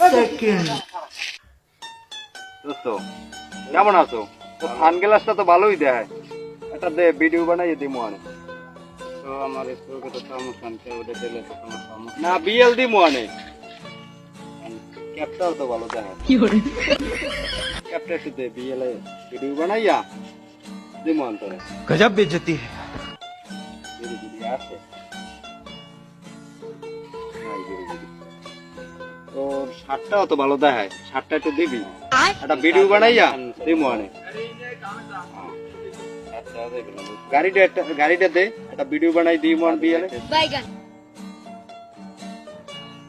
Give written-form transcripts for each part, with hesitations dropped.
second. দোস্ত কেমন আছো? তো সানগ্লাসটা তো ভালোই দেয়, একটা দে ভিডিও বানাই দিমু আনে। তো আমার স্কুলকে তো সমস্যা নেই, ওটা দিলে তো তোমার সমস্যা। না বিএল দিমু আনে, ক্যাপটাও তো ভালো দেয়। ক্যাপটা একটু দে, বিএল ভিডিও বানাইয়া দিমু আনতরে। गजब बेइज्जती है। বিড়ি বিড়ি আছে নাই বিড়ি বিড়ি। তো শার্টটাও তো ভালো দেখায়, শার্টটা একটু দিবি, একটা ভিডিও বানাইয়া দিমু আনে। আচ্ছা দেখলাম। গাড়িটা দে, একটা ভিডিও বানাই দিমু আন বিএল। বাইগান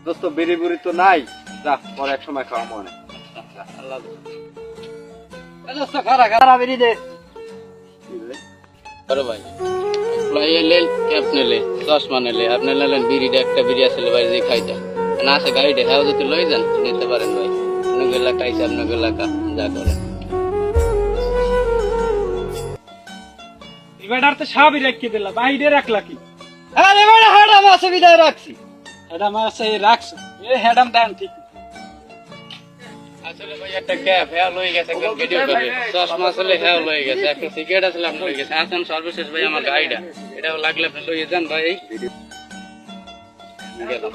দোস্ত বিড়ি বুড়ি তো নাই, যা পরে এক সময় খাওয়া মনে। আল্লাহ দোস্ত খারা খারা বেরি দে। আরে ভাই প্লাই এলেন ক্যাপ নেলে চশমা নেলে আপনি নেলেন বিড়িটা, একটা বিড়ি আসলে ভাই যে খাইটা না আছে গাড়িটা হ্যাঁ যদি লই যান নিতে পারেন ভাই। আপনাকে এলাকা আইসে আপনাকে এলাকা যা করে এবার তো সবই রেখে দিলা, বাইরে রাখলা কি? আরে বড় হাড়াম আছে বিদায় রাখছি। হেডাম আছে রাখছো, এ হেডাম দেন ঠিক। আসলে ভাই একটা ক্যাপ হ্যাঁ লই গেছে একদম ভিডিও করে, চশমা আসলে হ্যাঁ লই গেছে, একটা সিগারেট আসলে আপনি লই গেছে। আসেন সর্বশেষ ভাই আমার গাড়িটা, এটা লাগলে আপনি লই যান ভাই। গেলাম।